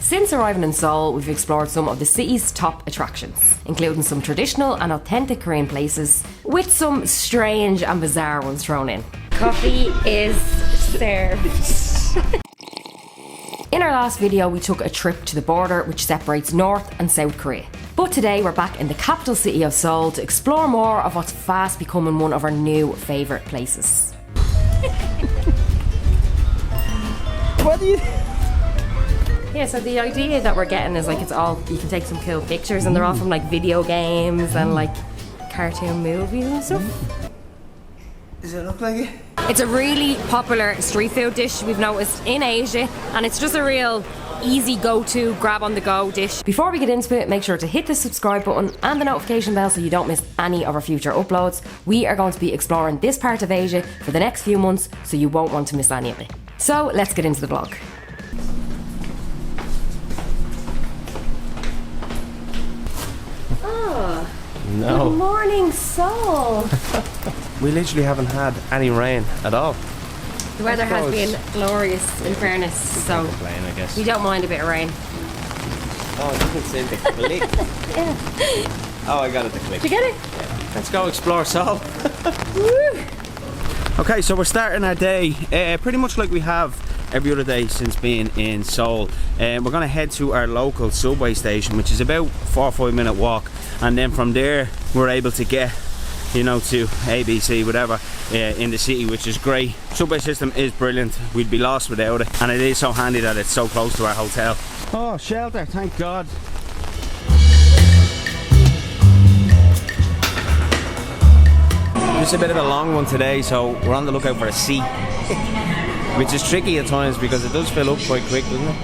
Since arriving in Seoul, we've explored some of the city's top attractions, including some traditional and authentic Korean places, with some strange and bizarre ones thrown in. Coffee is served. In our last video, we took a trip to the border which separates North and South Korea. But today we're back in the capital city of Seoul to explore more of what's fast becoming one of our new favourite places. What do you... Yeah, so the idea that we're getting is like it's all, you can take some cool pictures and they're all from like video games and like cartoon movies and stuff. Does it look like it? It's a really popular street food dish we've noticed in Asia, and it's just a real easy go-to, grab on the go dish. Before we get into it, make sure to hit the subscribe button and the notification bell so you don't miss any of our future uploads. We are going to be exploring this part of Asia for the next few months, so you won't want to miss any of it. So let's get into the vlog. Oh, no. Good morning, Seoul. We literally haven't had any rain at all. The weather has been glorious, in fairness, so complain, I guess. we don't mind a bit of rain. Oh, it doesn't seem to click. Yeah. Oh, I got it to click. Did you get it? Yeah. Let's go explore Seoul. Woo. Okay, so we're starting our day pretty much like we have every other day since being in Seoul. We're going to head to our local subway station, which is about 4 or 5 minute walk, and then from there we're able to get, you know, to ABC, whatever, in the city, which is great. Subway system is brilliant. We'd be lost without it, and it is so handy that it's so close to our hotel. Oh, shelter, thank God. Just a bit of a long one today, so we're on the lookout for a seat, which is tricky at times because it does fill up quite quick, doesn't it?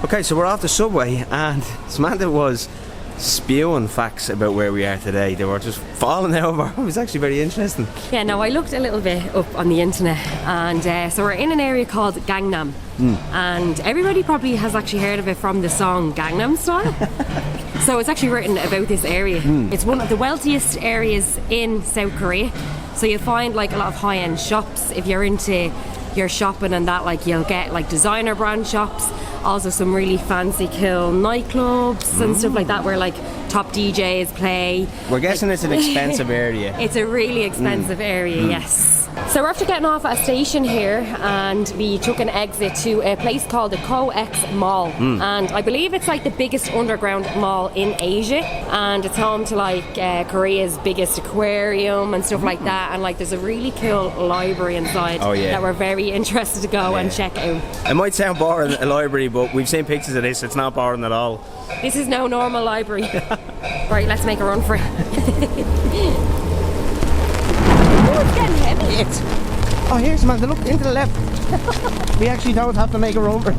Okay, so we're off the subway, and Samantha was spewing facts about where we are today. They were just falling over. It was actually very interesting. Yeah, no, I looked a little bit up on the internet, and so we're in an area called Gangnam, and everybody probably has actually heard of it from the song Gangnam Style. So it's actually written about this area. It's one of the wealthiest areas in South Korea, so you'll find like a lot of high-end shops. If you're into your shopping and that, like you'll get like designer brand shops, also some really fancy cool nightclubs and stuff like that where like top DJs play. We're guessing it's an expensive area. It's a really expensive area, yes. So we're after getting off at a station here, and we took an exit to a place called the Co-X Mall, and I believe it's like the biggest underground mall in Asia, and it's home to like Korea's biggest aquarium and stuff like that, and like there's a really cool library inside that we're very interested to go and check out. It might sound boring, a library, but we've seen pictures of this. It's not boring at all. This is no normal library. Right, let's make a run for it. Oh, it's getting heavy. It's... Oh, here's Samantha, look, into the left. We actually don't have to make a run for it.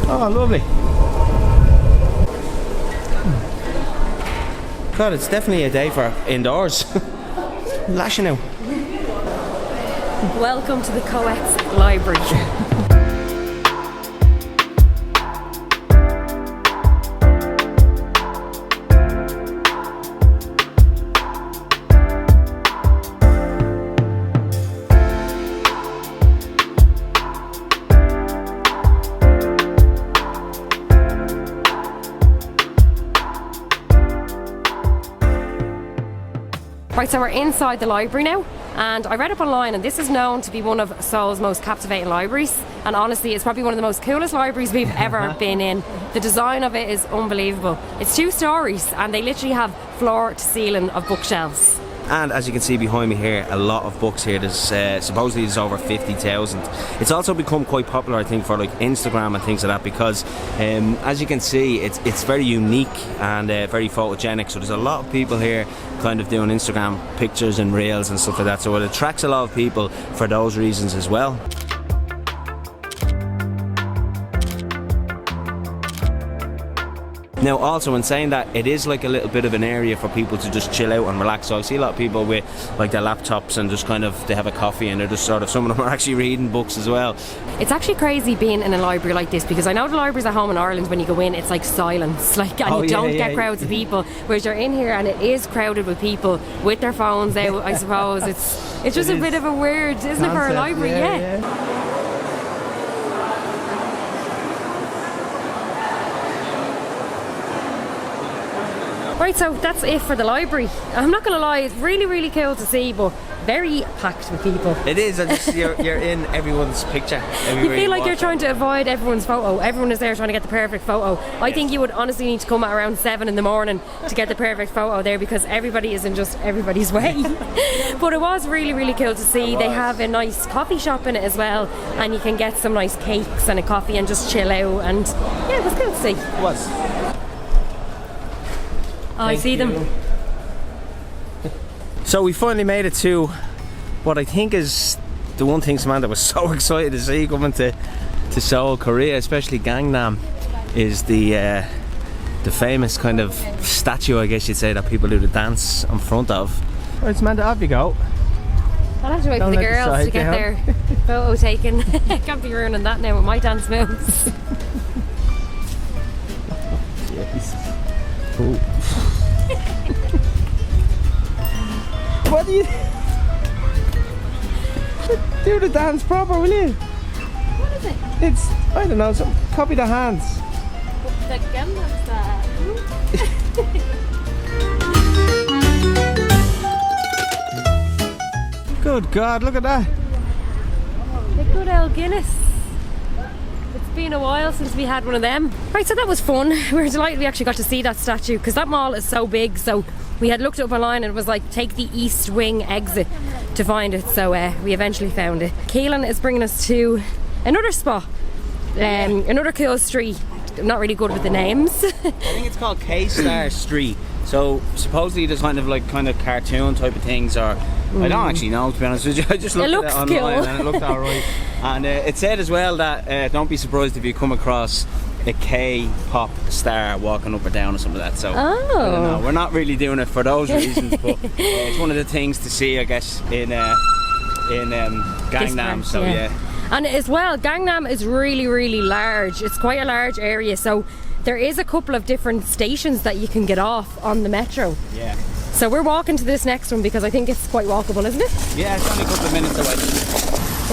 Oh, lovely. God, it's definitely a day for indoors. Lashing out. Welcome to the Co-X Library. Right, so we're inside the library now, and I read up online, and this is known to be one of Seoul's most captivating libraries, and honestly it's probably one of the most coolest libraries we've ever been in. The design of it is unbelievable. It's 2 stories and they literally have floor to ceiling of bookshelves. And as you can see behind me here, a lot of books here. There's supposedly there's over 50,000. It's also become quite popular, I think, for like Instagram and things like that, because as you can see, it's very unique and very photogenic. So there's a lot of people here kind of doing Instagram pictures and reels and stuff like that. So it attracts a lot of people for those reasons as well. Now also in saying that, it is like a little bit of an area for people to just chill out and relax. So I see a lot of people with like their laptops and just kind of, they have a coffee and they're just sort of, some of them are actually reading books as well. It's actually crazy being in a library like this, because I know the libraries at home in Ireland, when you go in, it's like silence, like, and you don't get crowds of people, whereas you're in here and it is crowded with people with their phones out. I suppose it's just a bit of a weird, isn't it, for a library? Yeah. Right, so that's it for the library. I'm not going to lie, it's really, really cool to see, but very packed with people. It is, and just, you're in everyone's picture. You feel like you're trying to avoid everyone's photo. Everyone is there trying to get the perfect photo. I think you would honestly need to come at around 7 in the morning to get the perfect photo there, because everybody is in just everybody's way. But it was really, really cool to see. They have a nice coffee shop in it as well, and you can get some nice cakes and a coffee and just chill out, and yeah, it was cool to see. It was. I see them. So we finally made it to what I think is the one thing Samantha was so excited to see coming to Seoul, Korea, especially Gangnam, is the famous kind of statue, I guess you'd say, that people do the dance in front of. Right, Samantha, off you go. I'll have to wait for the girls to get their photo taken. Can't be ruining that now with my dance moves. Ooh. What do you do? The dance proper, will you? What is it? It's, I don't know, copy the hands. The Gangnam Style. Good God, look at that. The good old Guinness. It's been a while since we had one of them. Right, so that was fun. We were delighted we actually got to see that statue, because that mall is so big, so we had looked up online and it was like, take the east wing exit to find it, so we eventually found it. Keelan is bringing us to another spot, another cool street. I'm not really good with the names. I think it's called K-Star Street. So supposedly there's kind of cartoon type of things, or I don't actually know, to be honest with you. I just looked at it online and it looked alright. And it said as well that don't be surprised if you come across a K-pop star walking up or down or something like that. So I don't know. We're not really doing it for those reasons, but it's one of the things to see, I guess, in Gangnam. So yeah. And as well, Gangnam is really, really large. It's quite a large area, so there is a couple of different stations that you can get off on the metro. Yeah. So we're walking to this next one because I think it's quite walkable, isn't it? Yeah, it's only a couple of minutes away.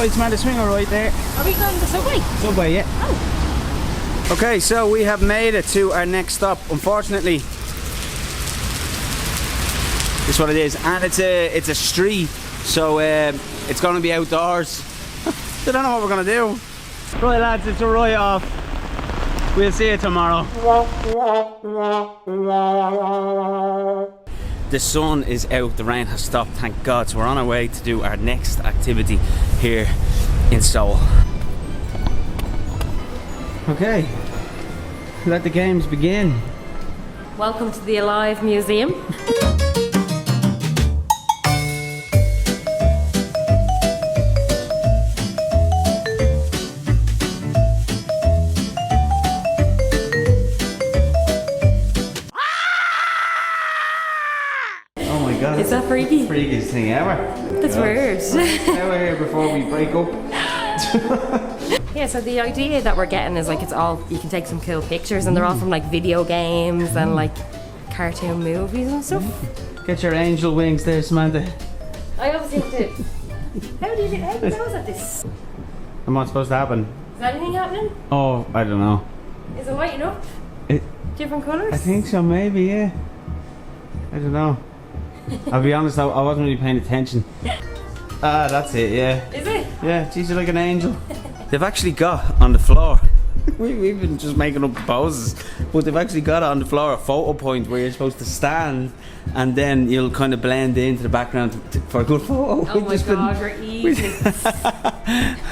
Right, Samantha, swing her right there. Are we going to the subway? Subway, yeah. Oh. Okay, so we have made it to our next stop. Unfortunately, this is what it is, and it's a street, so it's going to be outdoors. So I don't know what we're going to do. Right, lads, it's a write-off. We'll see you tomorrow. The sun is out, the rain has stopped, thank God. So we're on our way to do our next activity here in Seoul. Okay, let the games begin. Welcome to the Alive Museum. Oh my God. Is that freaky? Freakiest thing ever. That's weird. Now we're here before we break up. Yeah, so the idea that we're getting is like, it's all, you can take some cool pictures and they're all from like video games and like cartoon movies and stuff. Get your angel wings there, Samantha. I obviously have to. How do you know that this? And what's supposed to happen? Is anything happening? Oh, I don't know. Is it lighting up? Different colours? I think so, maybe, yeah. I don't know. I'll be honest, I wasn't really paying attention. Ah, that's it, yeah. Is it? Yeah, geez, you're like an angel. They've actually got on the floor, we've been just making up poses, but they've actually got on the floor a photo point where you're supposed to stand and then you'll kind of blend into the background for a good photo. Oh my God, we're easy.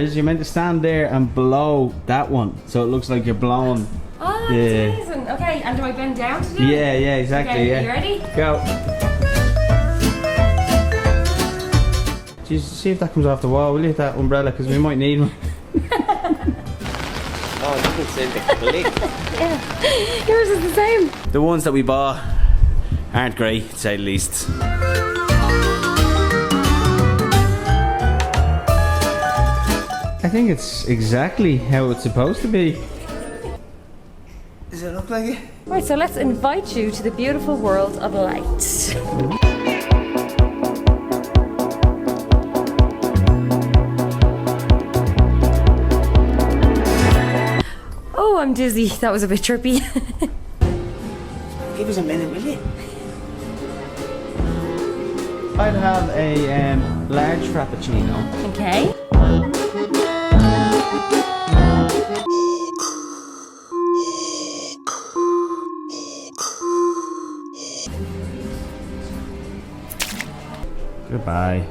You're meant to stand there and blow that one, so it looks like you're blowing. Oh, that's amazing. Okay, and do I bend down to do it? Yeah, yeah, exactly. Okay, yeah. You ready? Go. Jesus, see if that comes off the wall, will you, that umbrella, because we might need one. Oh, happens in the click. Yeah. Yours is the same. The ones that we bought aren't great, to say the least. I think it's exactly how it's supposed to be. Does it look like it? Right, so let's invite you to the beautiful world of light. Oh, I'm dizzy. That was a bit trippy. Give us a minute, will you? I'd have a large frappuccino. Okay. Goodbye.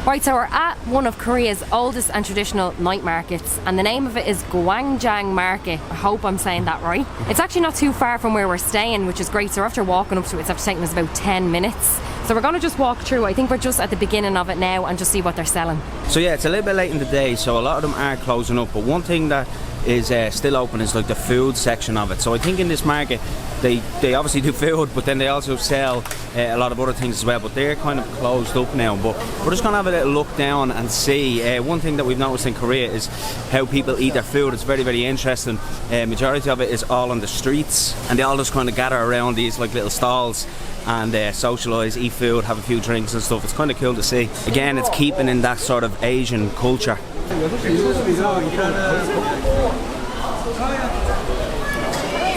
Right, so we're at one of Korea's oldest and traditional night markets, and the name of it is Gwangjang Market. I hope I'm saying that right. It's actually not too far from where we're staying, which is great. So after walking up to it, it's actually taking us about 10 minutes. So we're going to just walk through. I think we're just at the beginning of it now and just see what they're selling. So yeah, it's a little bit late in the day, so a lot of them are closing up, but one thing that is still open is like the food section of it. So I think in this market they obviously do food, but then they also sell a lot of other things as well, but they're kind of closed up now. But we're just going to have a little look down and see. One thing that we've noticed in Korea is how people eat their food. It's very, very interesting. Majority of it is all on the streets, and they all just kind of gather around these like little stalls and socialise, eat food, have a few drinks and stuff. It's kind of cool to see. Again, it's keeping in that sort of Asian culture. The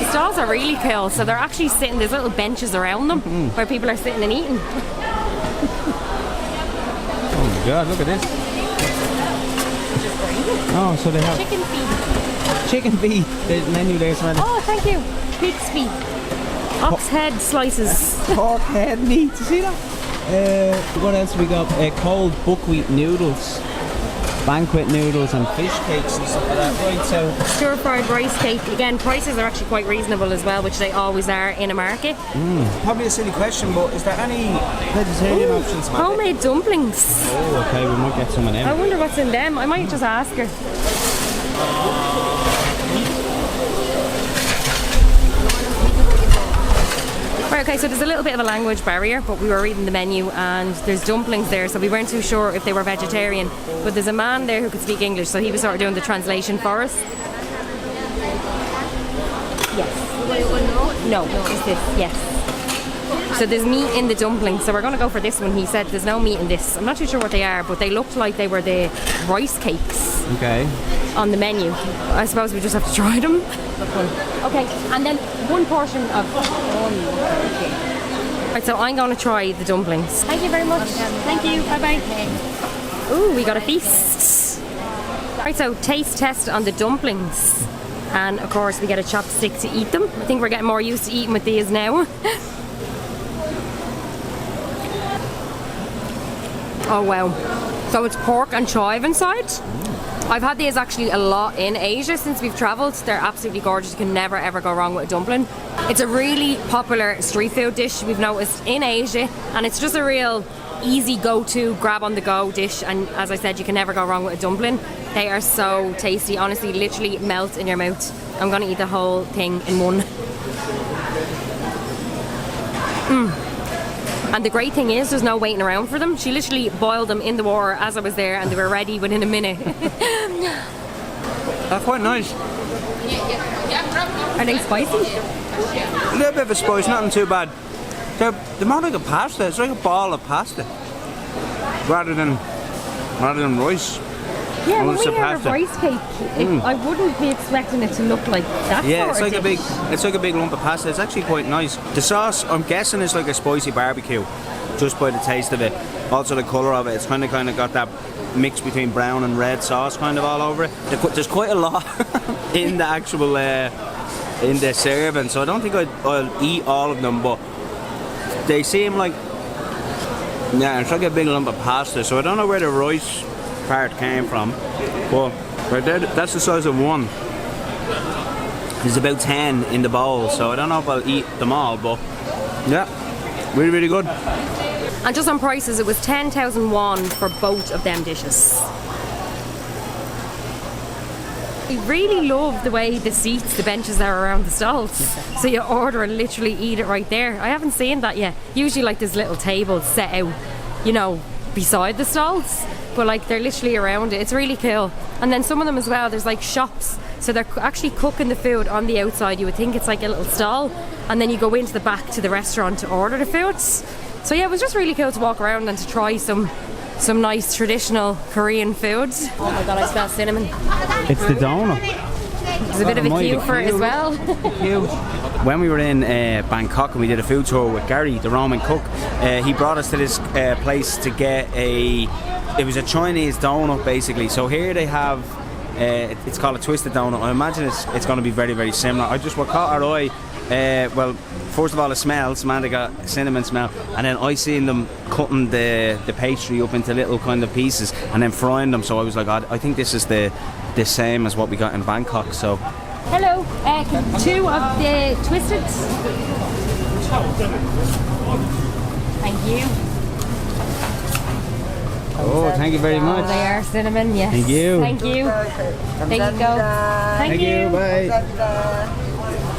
stalls are really cool. So they're actually sitting, there's little benches around them where people are sitting and eating. Oh my god, look at this. Oh, so they have Chicken feet. chicken feet. The menu there's right. Oh, thank you. Pig's feet. Ox head slices. Pork head meat. You see that? What else we got? Cold buckwheat noodles, banquet noodles, and fish cakes and stuff like that. Right, so Stir-fried rice cake. Again, prices are actually quite reasonable as well, which they always are in a market. probably a silly question, but is there any vegetarian options? Homemade dumplings. Oh, okay, we might get some of them. I wonder what's in them. I might just ask her. Right, okay, so there's a little bit of a language barrier, but we were reading the menu and there's dumplings there, so we weren't too sure if they were vegetarian. But there's a man there who could speak English, so he was sort of doing the translation for us. Yes. No, it's this, yes. So there's meat in the dumplings, so we're going to go for this one. He said there's no meat in this. I'm not too sure what they are, but they looked like they were the rice cakes. Okay. On the menu. I suppose we just have to try them. Okay, and then one portion of... Right, so I'm going to try the dumplings. Thank you very much. Thank you, bye-bye. Ooh, we got a feast. Right, so taste test on the dumplings. And of course we get a chopstick to eat them. I think we're getting more used to eating with these now. Oh wow. So it's pork and chive inside. I've had these actually a lot in Asia since we've travelled. They're absolutely gorgeous. You can never ever go wrong with a dumpling. It's a really popular street food dish we've noticed in Asia, and it's just a real easy go-to, grab on the go dish, and as I said, you can never go wrong with a dumpling. They are so tasty, honestly, literally melt in your mouth. I'm gonna eat the whole thing in one. And the great thing is there's no waiting around for them. She literally boiled them in the water as I was there and they were ready within a minute. That's quite nice. Are they spicy? A little bit of a spice, nothing too bad. They're more like a pasta. It's like a ball of pasta rather than rice. Yeah, when we hear of rice cake, I wouldn't be expecting it to look like that. Yeah, it's like a big lump of pasta. It's actually quite nice. The sauce, I'm guessing, is like a spicy barbecue, just by the taste of it. Also the colour of it. It's kind of got that mix between brown and red sauce kind of all over it. There's quite a lot in the actual in the serving, so I don't think I'll eat all of them, but they seem like, yeah, it's like a big lump of pasta. So I don't know where the rice part came from, but right there, that's the size of one. There's about 10 in the bowl, so I don't know if I'll eat them all, but yeah, really, really good. And just on prices, it was 10,000 won for both of them dishes. I really love the way the seats, the benches are around the stalls. So you order and literally eat it right there. I haven't seen that yet. Usually like there's little tables set out, you know, beside the stalls. But like they're literally around it. It's really cool. And then some of them as well, there's like shops. So they're actually cooking the food on the outside. You would think it's like a little stall. And then you go into the back to the restaurant to order the foods. So yeah, it was just really cool to walk around and to try some nice traditional Korean foods. Oh my god, I smell cinnamon. It's the donut. There's a bit of a queue for it as well. When we were in Bangkok and we did a food tour with Gary, the Roman cook, he brought us to this place to get it was a Chinese donut basically. So here they have, it's called a twisted donut. I imagine it's going to be very, very similar. What caught our eye, well, first of all, it smells, man, they got cinnamon smell, and then I seen them cutting the pastry up into little kind of pieces and then frying them. So I was like, I think this is the same as what we got in Bangkok. So hello, 2 of the twisted. Thank you. Oh, thank you very much. Oh, they are cinnamon, yes. Thank you. Thank you. There you go. Thank you. Bye.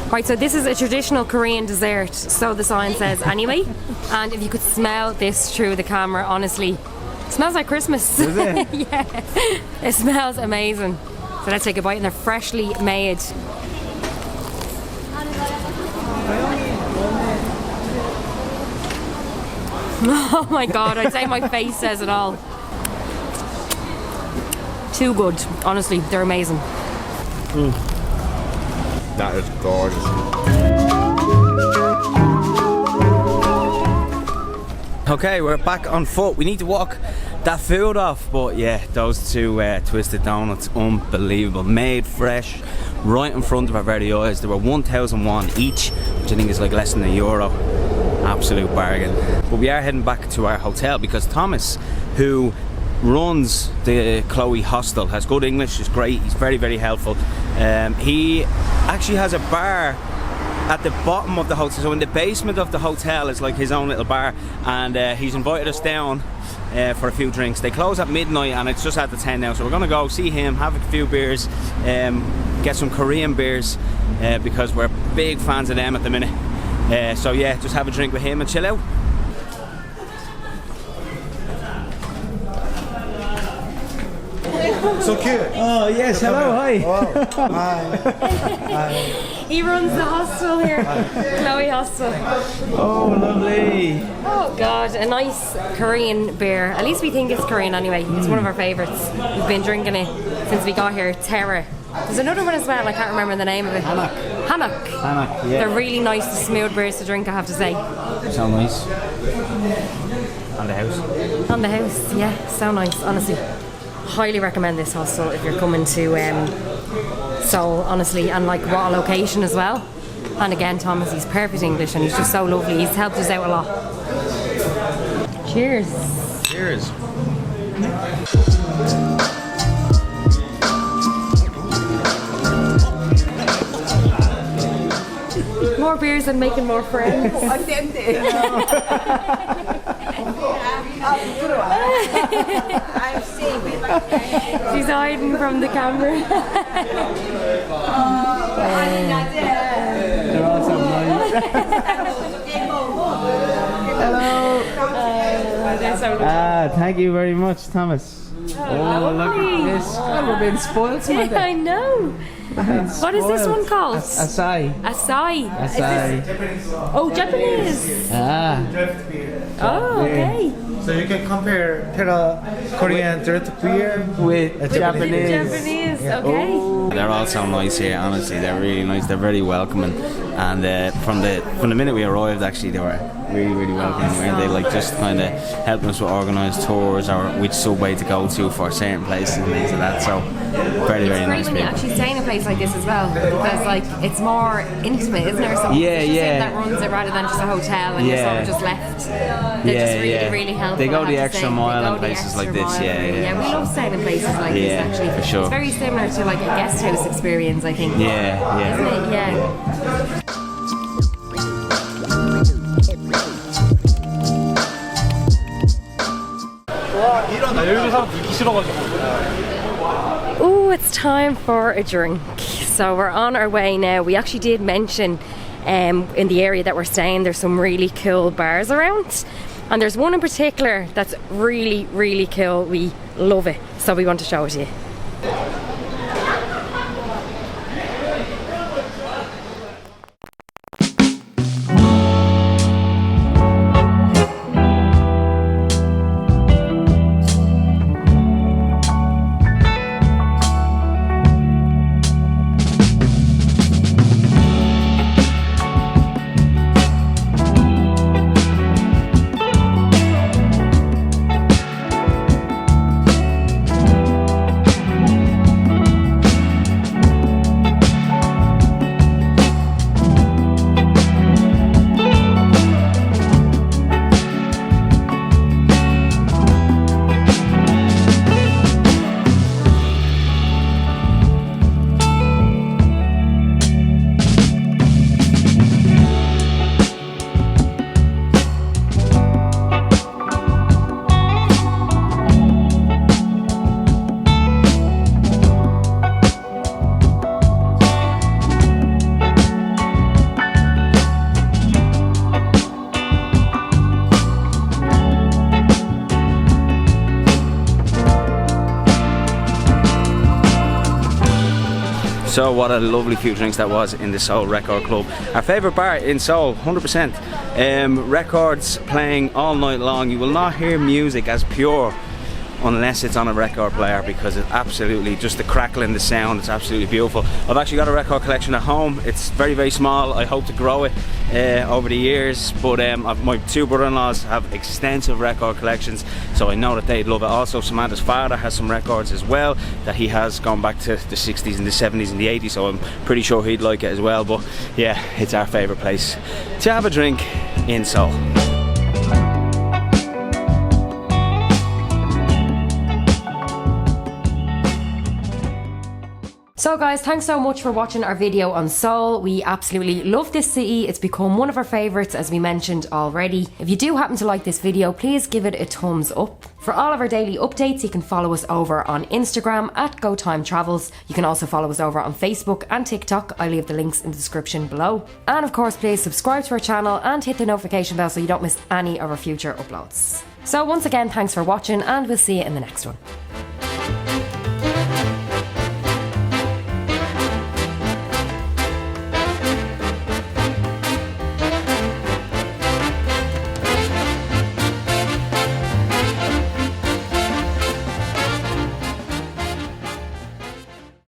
Right, so this is a traditional Korean dessert, so the sign says anyway. And if you could smell this through the camera, honestly, it smells like Christmas. Does it? Yeah, it smells amazing. So let's take a bite, and they're freshly made. Oh my god, I'd say my face says it all. Too good, honestly, they're amazing. That is gorgeous. Okay, we're back on foot. We need to walk that food off, but yeah, those 2 twisted donuts, unbelievable, made fresh, right in front of our very eyes. They were 1,000 won each, which I think is like less than €1. Absolute bargain. But we are heading back to our hotel because Thomas, who runs the Chloe hostel, has good English, is great, he's very, very helpful. He actually has a bar at the bottom of the hotel, so in the basement of the hotel is like his own little bar, and he's invited us down for a few drinks. They close at midnight and it's just after 10 now, so we're gonna go see him, have a few beers, get some Korean beers because we're big fans of them at the minute. So yeah, just have a drink with him and chill out. So cute. Oh yes, hello, hi. Wow. Hi. He runs the hostel here, Chloe Hostel. Oh, lovely. Oh god, a nice Korean beer. At least we think it's Korean anyway. It's one of our favourites. We've been drinking it since we got here, Terra. There's another one as well, I can't remember the name of it. Hanok, yeah. They're really nice, smooth beers to drink, I have to say. So nice. On the house. On the house, yeah, so nice, honestly. Highly recommend this hostel if you're coming to Seoul, honestly, and like what a location as well. And again, Thomas, he's perfect English and he's just so lovely. He's helped us out a lot. Cheers. Cheers. More beers and making more friends. She's hiding from the camera. They're all so nice. Hello. They're so lovely. Thank you very much, Thomas. Oh, look at this. God, we're being spoiled today. I know. What is this one called? Acai. Acai. Acai. Oh, Japanese. Oh, okay. So you can compare Korean draft beer With Japanese. Japanese, okay. They're all so nice here, honestly. They're really nice. They're very welcoming. And from the minute we arrived, actually, they were really welcoming. Weren't they? Like just kind of helping us with organised tours or which subway to go to for certain places and things like that. So very It's great nice when you people. actually stay in a place like this as well, because like it's more intimate, isn't there? So Yeah, it's just yeah. that runs it rather than just a hotel and you're sort of just left. They're just really helpful. They go I the have to extra say. mile They in go the places like extra this. mile. Yeah. We love staying in places like this Yeah, actually. for sure. It's very similar to like a guest house experience, I think. Yeah. Isn't it? Yeah. Oh, it's time for a drink. So we're on our way now. We actually did mention in the area that we're staying there's some really cool bars around, and there's one in particular that's really, really cool. We love it, so we want to show it to you. So what a lovely few drinks that was in the Seoul Record Club. Our favourite bar in Seoul, 100%. Records playing all night long. You will not hear music as pure unless it's on a record player, because it's absolutely just the crackling, the sound, it's absolutely beautiful. I've actually got a record collection at home. It's very, very small. I hope to grow it over the years, but my two brother-in-laws have extensive record collections, so I know that they'd love it. Also, Samantha's father has some records as well that he has gone back to the 60s and the 70s and the 80s, so I'm pretty sure he'd like it as well. But yeah, it's our favourite place to have a drink in Seoul. So guys, thanks so much for watching our video on Seoul. We absolutely love this city. It's become one of our favourites, as we mentioned already. If you do happen to like this video, please give it a thumbs up. For all of our daily updates, you can follow us over on Instagram at GoTimeTravels. You can also follow us over on Facebook and TikTok. I'll leave the links in the description below. And of course, please subscribe to our channel and hit the notification bell so you don't miss any of our future uploads. So once again, thanks for watching, and we'll see you in the next one.